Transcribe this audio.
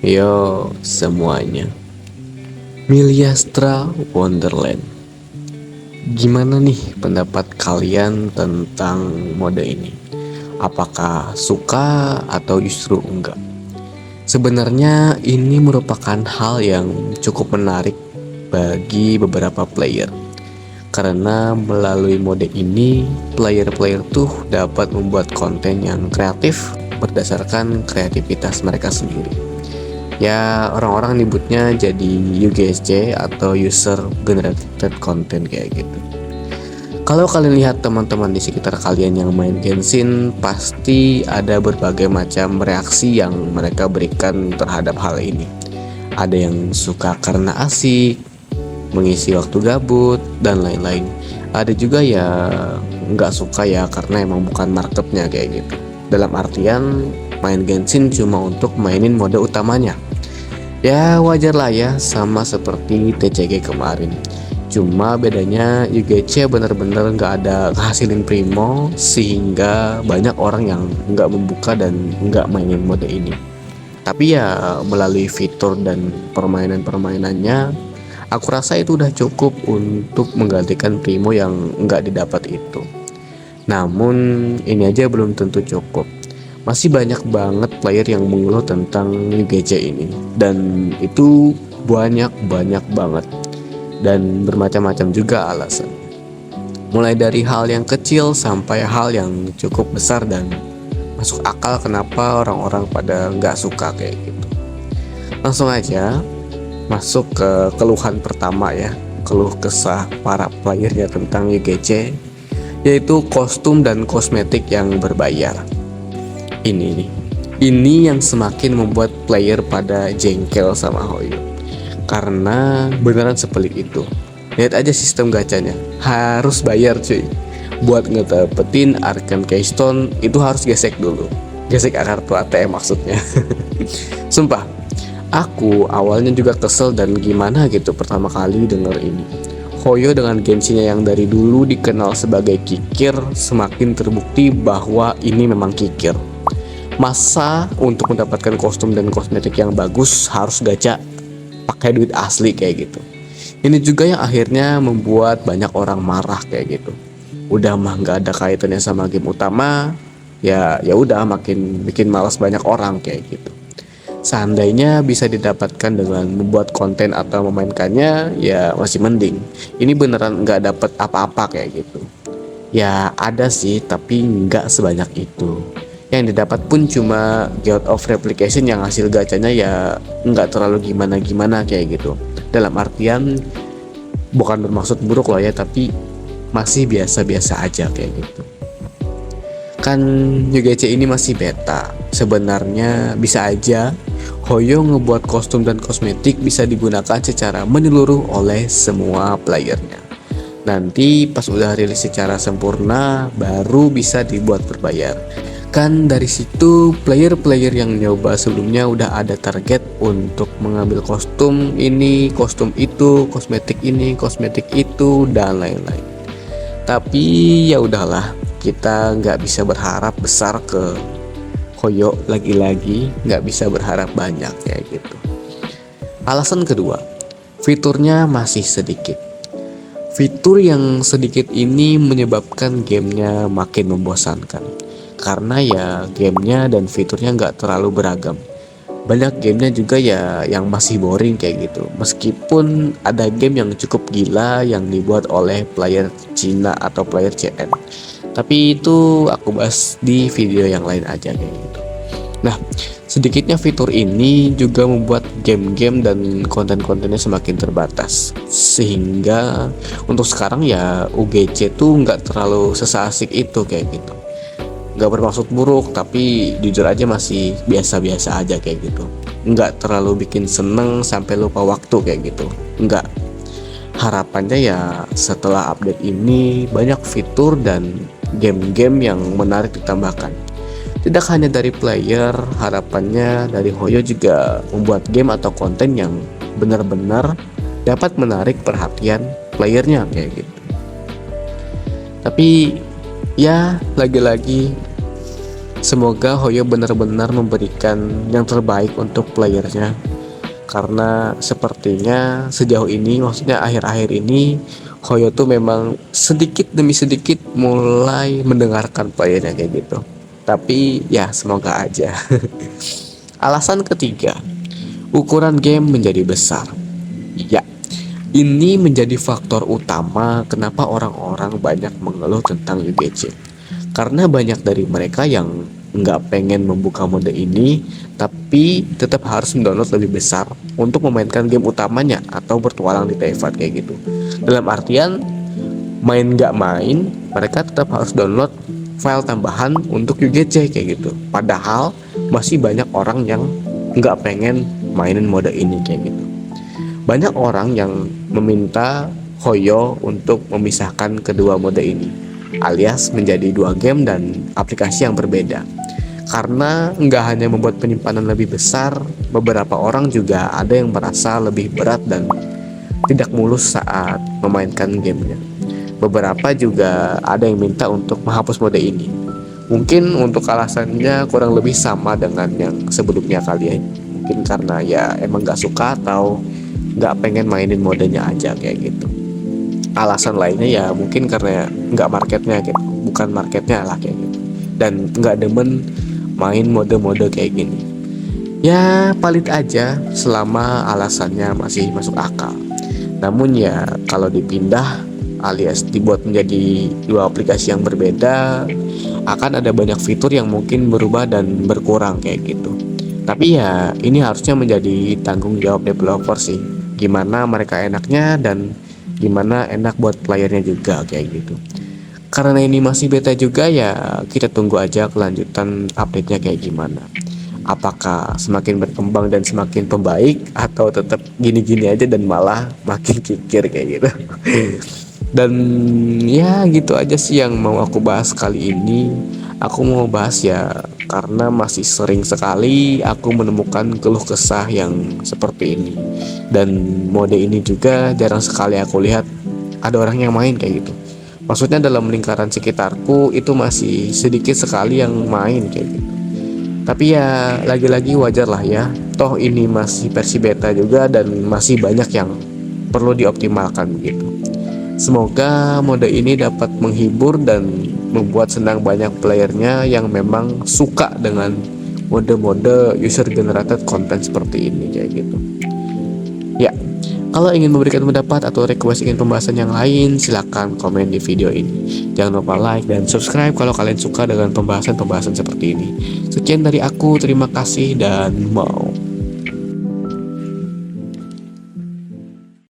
Yo semuanya, Milyastra Wonderland. Gimana nih pendapat kalian tentang mode ini? Apakah suka atau justru enggak? Sebenarnya ini merupakan hal yang cukup menarik bagi beberapa player, karena melalui mode ini player-player tuh dapat membuat konten yang kreatif berdasarkan kreativitas mereka sendiri. Ya, orang-orang nyebutnya jadi UGSC atau User Generated Content kayak gitu. Kalau kalian lihat teman-teman di sekitar kalian yang main Genshin, pasti ada berbagai macam reaksi yang mereka berikan terhadap hal ini. Ada yang suka karena asik, mengisi waktu gabut, dan lain-lain. Ada juga ya nggak suka ya karena emang bukan marketnya kayak gitu. Dalam artian main Genshin cuma untuk mainin mode utamanya. Ya wajar lah ya, sama seperti TCG kemarin. Cuma bedanya UGC bener-bener nggak ada hasilin primo, sehingga banyak orang yang nggak membuka dan nggak mainin mode ini. Tapi ya melalui fitur dan permainan-permainannya, aku rasa itu udah cukup untuk menggantikan primo yang nggak didapat itu. Namun ini aja belum tentu cukup. Masih banyak banget player yang mengeluh tentang UGC ini, dan itu banyak banget, dan bermacam-macam juga alasan. Mulai dari hal yang kecil sampai hal yang cukup besar dan masuk akal kenapa orang-orang pada nggak suka kayak gitu. Langsung aja masuk ke keluhan pertama ya, keluh kesah para playernya tentang UGC, yaitu kostum dan kosmetik yang berbayar. Ini yang semakin membuat player pada jengkel sama Hoyo, karena beneran sepelik itu. Lihat aja sistem gacanya, harus bayar cuy. Buat ngedapetin Arcane Keystone itu harus gesek dulu, gesek kartu ATM maksudnya. Sumpah, aku awalnya juga kesel dan gimana gitu pertama kali denger ini. Hoyo dengan Genshin-nya yang dari dulu dikenal sebagai kikir, semakin terbukti bahwa ini memang kikir. Masa untuk mendapatkan kostum dan kosmetik yang bagus harus gacha pakai duit asli kayak gitu. Ini juga yang akhirnya membuat banyak orang marah kayak gitu. Udah mah nggak ada kaitannya sama game utama, ya udah makin bikin malas banyak orang kayak gitu. Seandainya bisa didapatkan dengan membuat konten atau memainkannya, ya masih mending. Ini beneran nggak dapet apa-apa kayak gitu. Ya ada sih, tapi nggak sebanyak itu. Yang didapat pun cuma Guild of Replication yang hasil gacanya ya nggak terlalu gimana-gimana kayak gitu. Dalam artian bukan bermaksud buruk loh ya, tapi masih biasa-biasa aja kayak gitu. Kan UGC ini masih beta. Sebenarnya bisa aja Hoyo ngebuat kostum dan kosmetik bisa digunakan secara menyeluruh oleh semua playernya. Nanti pas udah rilis secara sempurna baru bisa dibuat berbayar. Kan dari situ player-player yang nyoba sebelumnya udah ada target untuk mengambil kostum ini, kostum itu, kosmetik ini, kosmetik itu, dan lain-lain. Tapi ya udahlah, kita nggak bisa berharap besar ke Hoyo, lagi-lagi nggak bisa berharap banyak kayak gitu. Alasan kedua, fiturnya masih sedikit. Fitur yang sedikit ini menyebabkan gamenya makin membosankan, karena ya gamenya dan fiturnya nggak terlalu beragam. Banyak gamenya juga ya yang masih boring kayak gitu. Meskipun ada game yang cukup gila yang dibuat oleh player Cina atau player CN, tapi itu aku bahas di video yang lain aja kayak gitu. Nah, sedikitnya fitur ini juga membuat game-game dan konten-kontennya semakin terbatas, sehingga untuk sekarang ya UGC tuh nggak terlalu seasik itu kayak gitu. Nggak bermaksud buruk, tapi jujur aja masih biasa-biasa aja kayak gitu. Nggak terlalu bikin seneng sampai lupa waktu kayak gitu, nggak. Harapannya ya setelah update ini banyak fitur dan game-game yang menarik ditambahkan. Tidak hanya dari player, harapannya dari Hoyo juga membuat game atau konten yang benar-benar dapat menarik perhatian playernya kayak gitu. Tapi Ya, lagi-lagi semoga Hoyo benar-benar memberikan yang terbaik untuk playernya. Karena sepertinya sejauh ini, maksudnya akhir-akhir ini, Hoyo tuh memang sedikit demi sedikit mulai mendengarkan playernya kayak gitu. Tapi ya semoga aja. Alasan ketiga, ukuran game menjadi besar. Ya, ini menjadi faktor utama kenapa orang-orang banyak mengeluh tentang UGC. Karena banyak dari mereka yang nggak pengen membuka mode ini, tapi tetap harus mendownload lebih besar untuk memainkan game utamanya atau bertualang di Teyvat kayak gitu. Dalam artian, main nggak main, mereka tetap harus download file tambahan untuk UGC kayak gitu. Padahal masih banyak orang yang nggak pengen mainin mode ini kayak gitu. Banyak orang yang meminta Hoyo untuk memisahkan kedua mode ini, alias menjadi dua game dan aplikasi yang berbeda. Karena nggak hanya membuat penyimpanan lebih besar, beberapa orang juga ada yang merasa lebih berat dan tidak mulus saat memainkan gamenya. Beberapa juga ada yang minta untuk menghapus mode ini. Mungkin untuk alasannya kurang lebih sama dengan yang sebelumnya kali ya. Mungkin karena ya emang nggak suka atau nggak pengen mainin modenya aja kayak gitu. Alasan lainnya ya mungkin karena nggak marketnya gitu, bukan marketnya lah kayak gitu, dan nggak demen main mode-mode kayak gini. Ya palit aja selama alasannya masih masuk akal. Namun ya kalau dipindah alias dibuat menjadi dua aplikasi yang berbeda, akan ada banyak fitur yang mungkin berubah dan berkurang kayak gitu. Tapi ya ini harusnya menjadi tanggung jawab developer sih, gimana mereka enaknya dan gimana enak buat playernya juga kayak gitu. Karena ini masih beta juga ya, kita tunggu aja kelanjutan update-nya kayak gimana. Apakah semakin berkembang dan semakin pembaik atau tetap gini-gini aja dan malah makin kikir kayak gitu. Dan ya gitu aja sih yang mau aku bahas kali ini. Aku mau bahas ya karena masih sering sekali aku menemukan keluh kesah yang seperti ini. Dan mode ini juga jarang sekali aku lihat ada orang yang main kayak gitu. Maksudnya dalam lingkaran sekitarku itu masih sedikit sekali yang main kayak gitu. Tapi ya lagi-lagi wajar lah ya. Toh ini masih versi beta juga dan masih banyak yang perlu dioptimalkan begitu. Semoga mode ini dapat menghibur dan membuat senang banyak playernya yang memang suka dengan mode-mode user generated content seperti ini kayak gitu. Ya, kalau ingin memberikan pendapat atau request ingin pembahasan yang lain, silakan komen di video ini. Jangan lupa like dan subscribe kalau kalian suka dengan pembahasan-pembahasan seperti ini. Sekian dari aku, terima kasih dan mau.